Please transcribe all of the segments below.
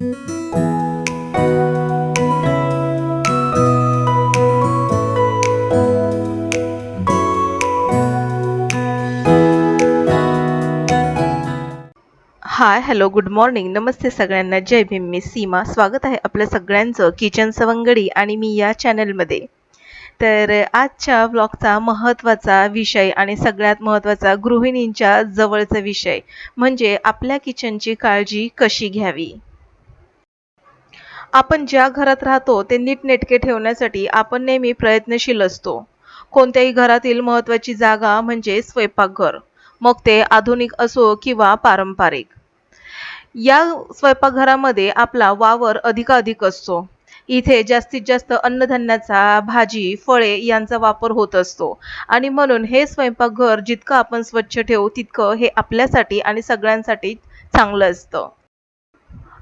हाय, hello, good morning, नमस्ते सगळ्यांना. जय भीम. मी सीमा. स्वागत आहे आपल्या सगळ्यांचं किचन सवंगडी आणि मी या चॅनलमध्ये. तर आजच्या ब्लॉगचा महत्त्वाचा विषय आणि सगळ्यात महत्त्वाचा गृहिणींच्या जवळचा विषय म्हणजे आपल्या किचनची काळजी कशी घ्यावी. आपण ज्या घरात राहतो ते नीटनेटके ठेवण्यासाठी आपण नेहमी प्रयत्नशील असतो. कोणत्याही घरातील महत्त्वाची जागा म्हणजे स्वयंपाकघर, मग ते आधुनिक असो किंवा पारंपरिक. या स्वयंपाकघरामध्ये आपला वावर अधिकाधिक असतो. इथे जास्तीत जास्त अन्नधान्याचा, भाजी, फळे यांचा वापर होत असतो आणि म्हणून हे स्वयंपाकघर जितकं आपण स्वच्छ ठेवू तितकं हे आपल्यासाठी आणि सगळ्यांसाठी चांगलं असतं.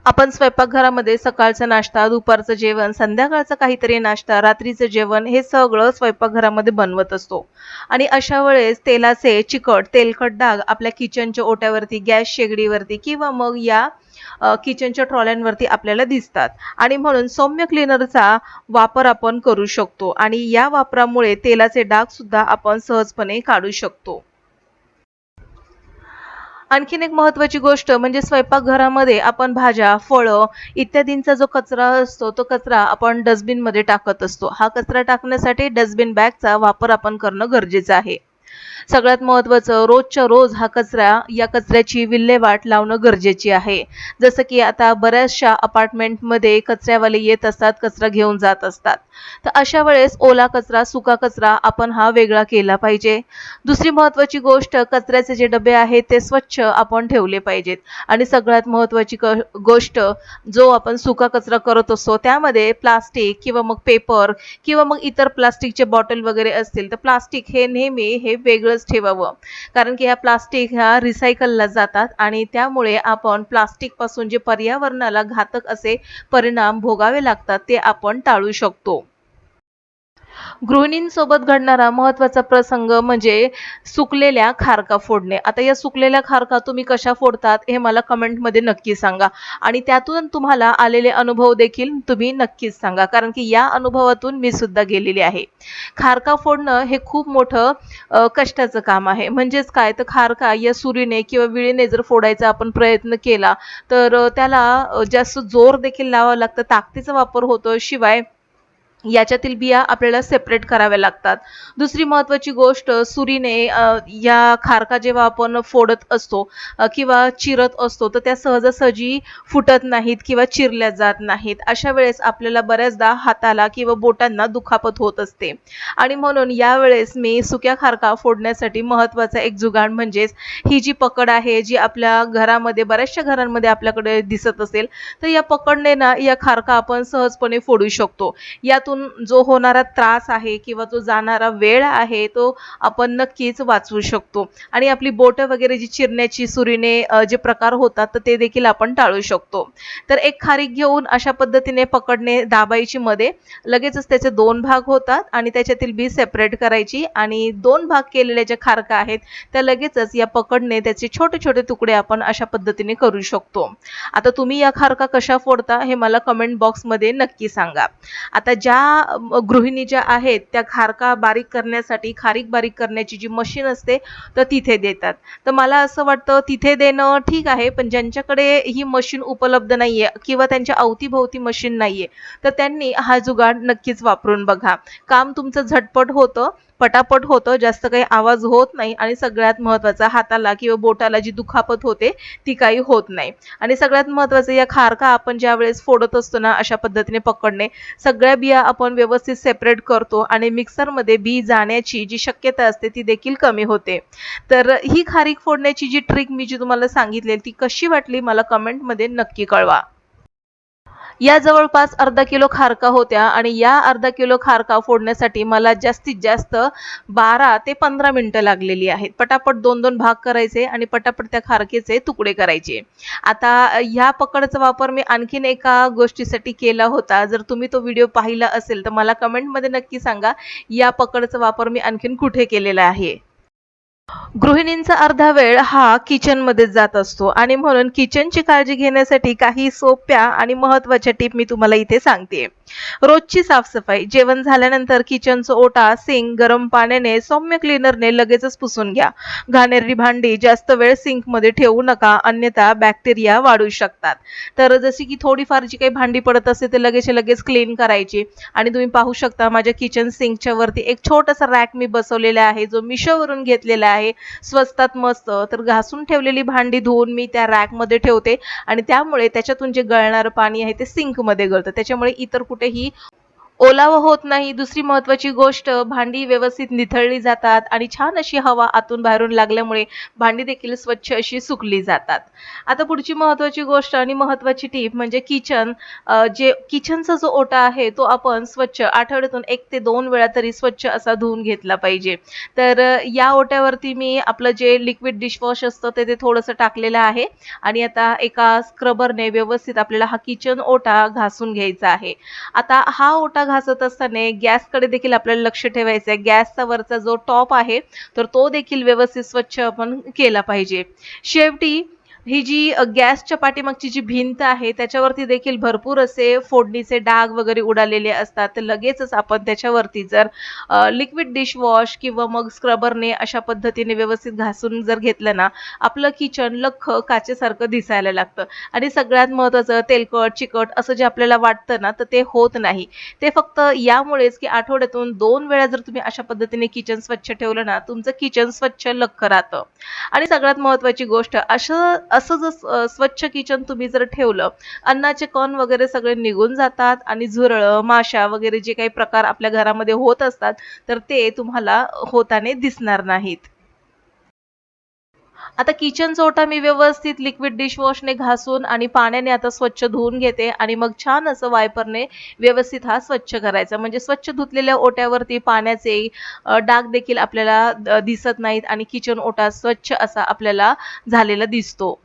आपण स्वयंपाकघरामध्ये सकाळचा नाश्ता, दुपारचं जेवण, संध्याकाळचं काहीतरी नाश्ता, रात्रीचं जेवण हे सगळं स्वयंपाकघरामध्ये बनवत असतो. आणि अशा वेळेस तेलाचे तेलकट डाग आपल्या किचनच्या ओट्यावरती, गॅस शेगडीवरती किंवा मग या किचनच्या ट्रॉल्यांवरती आपल्याला दिसतात. आणि म्हणून सौम्य क्लीनरचा वापर आपण करू शकतो आणि या वापरामुळे तेलाचे डाग सुद्धा आपण सहजपणे काढू शकतो. आणखीन एक महत्त्वाची गोष्ट म्हणजे स्वयंपाकघरामध्ये आपण भाज्या, फळं इत्यादींचा जो कचरा असतो तो कचरा आपण डस्टबिनमध्ये टाकत असतो. हा कचरा टाकण्यासाठी डस्टबिन बॅगचा वापर आपण करणं गरजेचं आहे. सगळ्यात महत्त्वाचं रोजच्या रोज या कचऱ्याची विल्हेवाट लावणं गरजेची आहे. जसं की आता बऱ्याचशा अपार्टमेंटमध्ये कचऱ्यावाले येत असतात, कचरा घेऊन जात असतात. तर अशा वेळेस ओला कचरा, सुका कचरा आपण हा वेगळा केला पाहिजे. दुसरी महत्त्वाची गोष्ट कचऱ्याचे जे डबे आहेत ते स्वच्छ आपण ठेवले पाहिजेत आणि सगळ्यात महत्त्वाची गोष्ट जो आपण सुका कचरा करत असतो त्यामध्ये प्लास्टिक किंवा मग पेपर किंवा मग इतर प्लास्टिकचे बॉटल वगैरे असतील तर प्लास्टिक हे नेहमी हे वेगळंच ठेवावं. कारण की ह्या प्लास्टिक ह्या रिसायकलला जातात आणि त्यामुळे आपण प्लास्टिकपासून जे पर्यावरणाला घातक असे परिणाम भोगावे लागतात ते आपण टाळू शकतो. गृहिणींसोबत घडणारा महत्त्वाचा प्रसंग म्हणजे सुकलेल्या खारका फोडणे. आता या सुकलेल्या खारका तुम्ही कशा फोडतात हे मला कमेंटमध्ये नक्की सांगा आणि त्यातून तुम्हाला आलेले अनुभव देखील तुम्ही नक्कीच सांगा. कारण की या अनुभवातून मी सुद्धा गेलेली आहे. खारका फोडणं हे खूप मोठं कष्टाचं काम आहे. म्हणजेच काय तर खारका या सुरीने किंवा विळीने जर फोडायचा आपण प्रयत्न केला तर त्याला जास्त जोर देखील लावावा लागतं, ताकदीचा वापर होतो. शिवाय याच्यातील बिया आपल्याला सेपरेट कराव्या लागतात. दुसरी महत्त्वाची गोष्ट सुरीने या खारका जेव्हा आपण फोडत असतो किंवा चिरत असतो तर त्या सहजासहजी फुटत नाहीत किंवा चिरल्या जात नाहीत. अशा वेळेस आपल्याला बऱ्याचदा हाताला किंवा बोटांना दुखापत होत असते आणि म्हणून यावेळेस मी सुक्या खारका फोडण्यासाठी महत्त्वाचा एक जुगाड म्हणजेच ही जी पकड आहे जी आपल्या घरामध्ये बऱ्याचशा घरांमध्ये आपल्याकडे दिसत असेल तर या पकडने ना या खारका आपण सहजपणे फोडू शकतो. यातून जो होणारा त्रास आहे किंवा जो जाणारा वेळ आहे तो आपण नक्कीच वाचवू शकतो आणि आपली बोटं वगैरे जी चिरण्याची सुरीने जे प्रकार होतात तर ते देखील आपण टाळू शकतो. तर एक खारीक घेऊन अशा पद्धतीने पकडणे दाबायची मध्ये लगेचच त्याचे 2 भाग होतात आणि त्याच्यातील बी सेपरेट करायची आणि 2 भाग केलेल्या ज्या खारका आहेत त्या लगेचच या पकडने त्याचे छोटे छोटे तुकडे आपण अशा पद्धतीने करू शकतो. आता तुम्ही या खारका कशा फोडता हे मला कमेंट बॉक्समध्ये नक्की सांगा. आता ज्या गृहिणी ज्या आहेत त्या खारीक बारीक करण्याची जी मशीन असते तर तिथे देतात. तर मला असं वाटतं तिथे देणं ठीक आहे, पण ज्यांच्याकडे ही मशीन उपलब्ध नाहीये किंवा त्यांच्या अवतीभोवती मशीन नाहीये तर त्यांनी हा जुगाड नक्कीच वापरून बघा. काम तुमचं झटपट होतं, पटापट होतं, जास्त काही आवाज होत नाही आणि सगळ्यात महत्त्वाचं हाताला किंवा बोटाला जी दुखापत होते ती काही होत नाही. आणि सगळ्यात महत्त्वाचं या खारका आपण ज्यावेळेस फोडत असतो ना अशा पद्धतीने पकडणे, सगळ्या बिया आपण व्यवस्थित सेपरेट करतो आणि मिक्सरमध्ये बी जाण्याची जी शक्यता असते ती देखील कमी होते. तर ही खारीक फोडण्याची जी ट्रिक मी जी तुम्हाला सांगितली ती कशी वाटली मला कमेंटमध्ये नक्की कळवा. या जवळपास अर्धा किलो खारका होत्या आणि या अर्धा किलो खारका फोडण्यासाठी मला जास्तीत जास्त 12 ते 15 मिनिटं लागलेली आहेत. पटापट 2-2 भाग करायचे आणि पटापट त्या खारकेचे तुकडे करायचे. आता ह्या पकडचा वापर मी आणखीन एका गोष्टीसाठी केला होता. जर तुम्ही तो व्हिडिओ पाहिला असेल तर मला कमेंटमध्ये नक्की सांगा, या पकडचा वापर मी आणखीन कुठे केलेला आहे. गृहिणींचा अर्धा वेळ हा किचनमध्येच जात असतो आणि म्हणून किचनची काळजी घेण्यासाठी काही सोप्या आणि महत्त्वाच्या टिप मी तुम्हाला इथे सांगते. रोजची साफसफाई. जेवण झाल्यानंतर किचनचा ओटा, सिंक गरम पाण्याने सौम्य क्लीनरने लगेचच पुसून घ्या. घाणेरडी भांडी जास्त वेळ सिंकमध्ये ठेवू नका, अन्यथा बॅक्टेरिया वाढू शकतात. तर जशी की थोडीफार जी काही भांडी पडत असते ते लगेचच्या लगेच क्लीन करायची. आणि तुम्ही पाहू शकता माझ्या किचन सिंकच्या वरती एक छोटासा रॅक मी बसवलेला आहे, जो मिशोवरून घेतलेला आहे. स्वस्तात मस्त. तर घासून ठेवलेली भांडी धुवून मी त्या रॅकमध्ये ठेवते आणि त्यामुळे त्याच्यातून जे गळणारं पाणी आहे ते सिंकमध्ये गळतं. त्याच्यामुळे इतर कुठेही ओलावा होत नाही. दुसरी महत्त्वाची गोष्ट, भांडी व्यवस्थित निथळली जातात आणि छान अशी हवा आतून बाहेरून लागल्यामुळे भांडी देखील स्वच्छ अशी सुकली जातात. आता पुढची महत्त्वाची गोष्ट आणि महत्त्वाची टीप म्हणजे जे किचनचा जो ओटा आहे तो आपण स्वच्छ आठवड्यातून 1 ते 2 वेळा तरी स्वच्छ असा धुवून घेतला पाहिजे. तर या ओट्यावरती मी आपलं जे लिक्विड डिशवॉश असतं ते थोडंसं टाकलेलं आहे आणि आता एका स्क्रबरने व्यवस्थित आपल्याला हा किचन ओटा घासून घ्यायचा आहे. आता हा ओटा घासत असताना गॅसकडे देखील आपल्याला लक्ष ठेवायचं आहे. गॅसचा वरचा जो टॉप आहे, तर तो देखील व्यवस्थित स्वच्छ आपण केला पाहिजे. शेवटी ही जी गॅसच्या पाठीमागची जी भिंत आहे, त्याच्यावरती देखील भरपूर असे फोडणीचे डाग वगैरे उडालेले असतात. तर लगेचच आपण त्याच्यावरती जर लिक्विड डिशवॉश किंवा मग स्क्रबरने अशा पद्धतीने व्यवस्थित घासून जर घेतलं ना, आपलं किचन लख्ख काचेसारखं दिसायला लागतं. आणि सगळ्यात महत्त्वाचं तेलकट, चिकट असं जे आपल्याला वाटतं ना, तर ते होत नाही. ते फक्त यामुळेच की आठवड्यातून 2 वेळा जर तुम्ही अशा पद्धतीने किचन स्वच्छ ठेवलं ना, तुमचं किचन स्वच्छ लख्ख राहतं. आणि सगळ्यात महत्त्वाची गोष्ट असं असं जर स्वच्छ किचन तुम्ही जर ठेवलं, अन्नाचे कण वगैरे सगळे निघून जातात आणि झुरळं, माशा वगैरे जे काही प्रकार आपल्या घरामध्ये होत असतात, तर ते तुम्हाला होताना दिसणार नाहीत. आता किचनचा ओटा मी व्यवस्थित लिक्विड डिशवॉशने घासून आणि पाण्याने आता स्वच्छ धुवून घेते आणि मग छान असं वायपरने व्यवस्थित हा स्वच्छ करायचा. म्हणजे स्वच्छ धुतलेल्या ओट्यावरती पाण्याचे डाग देखील आपल्याला दिसत नाहीत आणि किचन ओटा स्वच्छ असा आपल्याला झालेला दिसतो.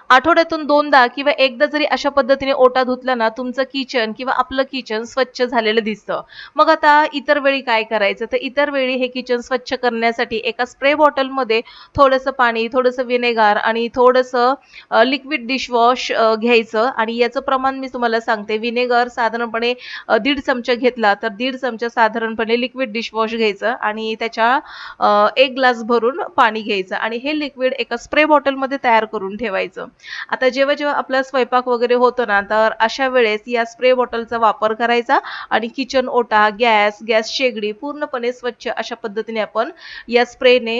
आठवड्यातून 2दा किंवा एकदा जरी अशा पद्धतीने ओटा धुतला ना, तुमचं किचन किंवा आपलं किचन स्वच्छ झालेलं दिसतं. मग आता इतर वेळी काय करायचं? तर इतर वेळी हे किचन स्वच्छ करण्यासाठी एका स्प्रे बॉटलमध्ये थोडंसं पाणी, थोडंसं व्हिनेगार आणि थोडंसं लिक्विड डिशवॉश घ्यायचं आणि याचं प्रमाण मी तुम्हाला सांगते. व्हिनेगर साधारणपणे 1.5 चमचा घेतला, तर 1.5 चमचा साधारणपणे लिक्विड डिशवॉश घ्यायचं आणि त्याच्या 1 ग्लास भरून पाणी घ्यायचं आणि हे लिक्विड एका स्प्रे बॉटलमध्ये तयार करून ठेवायचं. आता जेव्हा आपला स्वयंपाक वगैरे होतो ना, तर अशा वेळेस या स्प्रे बॉटलचा वापर करायचा आणि किचन ओटा, गॅस शेगडी पूर्णपणे स्वच्छ अशा पद्धतीने आपण या स्प्रेने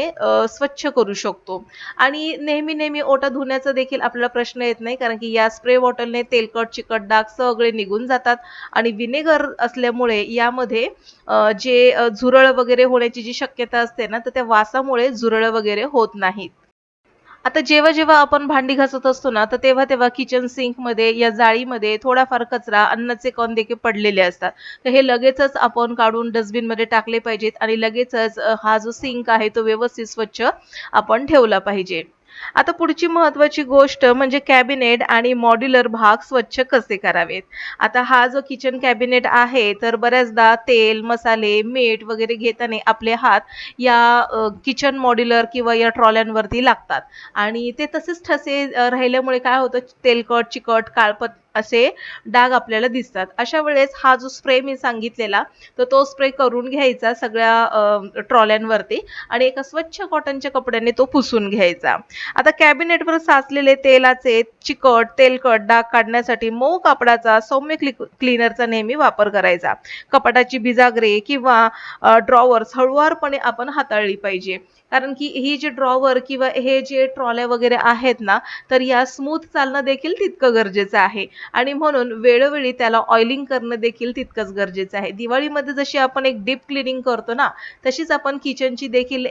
स्वच्छ करू शकतो. आणि नेहमी ओटा धुण्याचा देखील आपल्याला प्रश्न येत नाही, कारण की या स्प्रे बॉटलने तेलकट, चिकट डाग सगळे निघून जातात आणि व्हिनेगर असल्यामुळे यामध्ये झुरळ वगैरे होण्याची जी शक्यता असते ना, तर त्या वासामुळे झुरळ वगैरे होत नाहीत. आता जेव्हा आपण भांडी घासत असतो ना, तर तेव्हा किचन सिंकमध्ये या जाळीमध्ये थोडाफार कचरा, अन्नाचे कण देखील पडलेले असतात. तर हे लगेचच आपण काढून डस्टबिनमध्ये टाकले पाहिजेत आणि लगेचच हा जो सिंक आहे तो व्यवस्थित स्वच्छ आपण ठेवला पाहिजे. आता पुढची महत्त्वाची गोष्ट म्हणजे कॅबिनेट आणि मॉड्युलर भाग स्वच्छ कसे करावेत. आता हा जो किचन कॅबिनेट आहे, तर बऱ्याचदा तेल, मसाले, मीठ वगैरे घेताना आपले हात या किचन मॉड्युलर किंवा या ट्रॉल्यांवरती लागतात आणि ते तसेच ठसे राहिल्यामुळे काय होतं तेलकट, चिकट, काळपट असे डाग आपल्याला दिसतात. अशा वेळेस हा जो स्प्रे मी सांगितलेला, तर तो स्प्रे करून घ्यायचा सगळ्या ट्रॉल्यांवरती आणि एका स्वच्छ कॉटनच्या कपड्याने तो पुसून घ्यायचा. आता कॅबिनेटवर साचलेले चिकट, तेलकट डाग काढण्यासाठी मऊ कापडाचा सौम्य क्लीनरचा नेहमी वापर करायचा. कपाटाची बिजागरे किंवा ड्रॉवर्स हळुवारपणे आपण हाताळली पाहिजे. कारण की ही जी ड्रॉवर किंवा हे जे ट्रॉल्या वगैरे आहेत ना, तर या स्मूथ चालणं देखील तितकं गरजेचं आहे आणि म्हणून वेळोवेळी त्याला ऑइलिंग करणं देखील तितकंच गरजेचं आहे. दिवाळीमध्ये जशी आपण एक डीप क्लीनिंग करतो ना, तशीच आपण किचनची देखील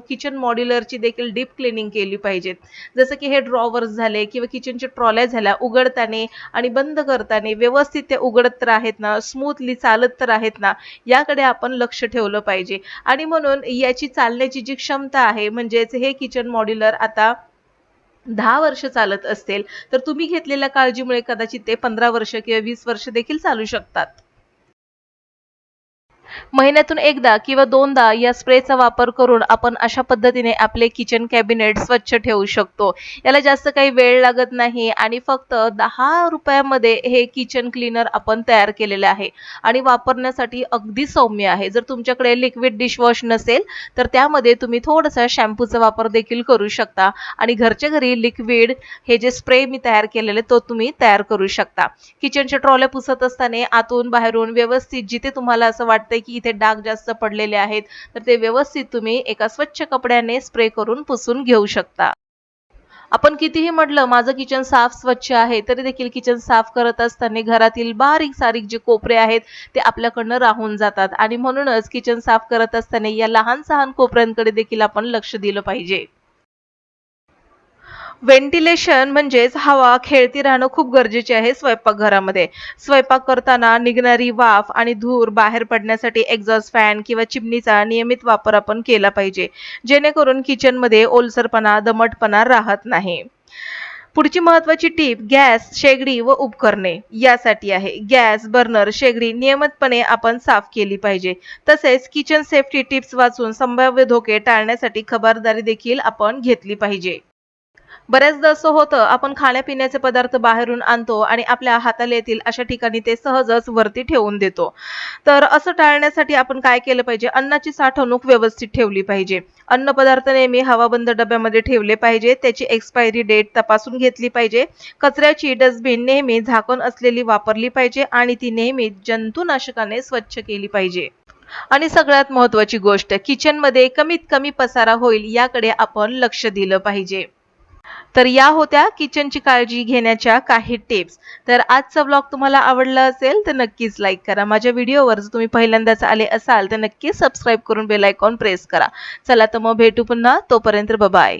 किचन मॉड्युलरची देखील डीप क्लीनिंग केली पाहिजे. जसं की हे ड्रॉवर्स झाले किंवा किचनच्या ट्रॉल्या झाल्या, उघडताना आणि बंद करताना व्यवस्थित ते उघडत तर आहेत ना, स्मूथली चालत तर आहेत ना, याकडे आपण लक्ष ठेवलं पाहिजे. आणि म्हणून याची चालण्याची जी क्षमता आहे, म्हणजेच हे किचन मॉड्युलर आता 10 वर्ष चालत असेल, तर तुम्ही घेतलेल्या काळजीमुळे कदाचित ते 15 वर्ष किंवा 20 वर्ष देखील चालू शकतात. महिन्यातून एकदा किंवा दोनदा या स्प्रेचा वापर करून आपण अशा पद्धतीने आपले किचन कॅबिनेट स्वच्छ ठेवू शकतो. याला जास्त काही वेळ लागत नाही आणि फक्त 10 रुपयामध्ये हे किचन क्लीनर आपण तयार केलेले आहे आणि वापरण्यासाठी अगदी सौम्य आहे. जर तुमच्याकडे लिक्विड डिशवॉश नसेल तर त्यामध्ये तुम्ही थोडासा शॅम्पूचा वापर देखील करू शकता आणि घरच्या घरी लिक्विड हे जे स्प्रे मी तयार केलेले तो तुम्ही तयार करू शकता. किचनच्या ट्रॉल्या पुसत असताना आतून बाहेरून व्यवस्थित जिथे तुम्हाला असं वाटतंय की इथे डाग जास्त पडलेले आहेत तर ते व्यवस्थित तुम्ही एका स्वच्छ कपड्याने स्प्रे करून पुसून घेऊ शकता. आपण कितीही म्हटलं माझं किचन साफ स्वच्छ आहे तरी देखील किचन साफ करत असताना घरातील बारीक सारीक जे कोपरे आहेत ते आपल्याकडनं राहून जातात आणि म्हणूनच किचन साफ करत असताना या लहान सहान कोपऱ्यांकडे देखील आपण लक्ष दिलं पाहिजे. व्हेंटिलेशन म्हणजेच हवा खेळती राहणं खूप गरजेचे आहे स्वयंपाकघरामध्ये. स्वयंपाक करताना निघणारी वाफ आणि धूर बाहेर पडण्यासाठी एक्झॉस्ट फॅन किंवा चिमणीचा नियमित वापर आपण केला पाहिजे, जेणेकरून किचनमध्ये ओलसरपणा, दमटपणा राहत नाही. पुढची महत्त्वाची टीप गॅस, शेगडी व उपकरणे यासाठी आहे. गॅस, बर्नर, शेगडी नियमितपणे आपण साफ केली पाहिजे. तसेच किचन सेफ्टी टिप्स वाचून संभाव्य धोके टाळण्यासाठी खबरदारी देखील आपण घेतली पाहिजे. बऱ्याचदा असं होतं आपण खाण्यापिण्याचे पदार्थ बाहेरून आणतो आणि आपल्या हाताला येतील अशा ठिकाणी ते सहजच वरती ठेवून देतो. तर असं टाळण्यासाठी आपण काय केलं पाहिजे, अन्नाची साठवणूक व्यवस्थित ठेवली पाहिजे. अन्नपदार्थ नेहमी हवाबंद डब्यामध्ये ठेवले पाहिजे. त्याची एक्सपायरी डेट तपासून घेतली पाहिजे. कचऱ्याची डस्टबिन नेहमी झाकण असलेली वापरली पाहिजे आणि ती नेहमी जंतुनाशकाने स्वच्छ केली पाहिजे. आणि सगळ्यात महत्त्वाची गोष्ट किचनमध्ये कमीत कमी पसारा होईल याकडे आपण लक्ष दिलं पाहिजे. तर या होत्या किचनची काळजी घेण्याच्या काही टिप्स. तर आजचा व्लॉग तुम्हाला आवडला असेल तर नक्कीच लाईक करा. माझ्या व्हिडिओवर जर तुम्ही पहिल्यांदाच आले असाल तर नक्की सबस्क्राईब करून बेल आयकॉन प्रेस करा. चला तर मग भेटू पुन्हा. तोपर्यंत बाय.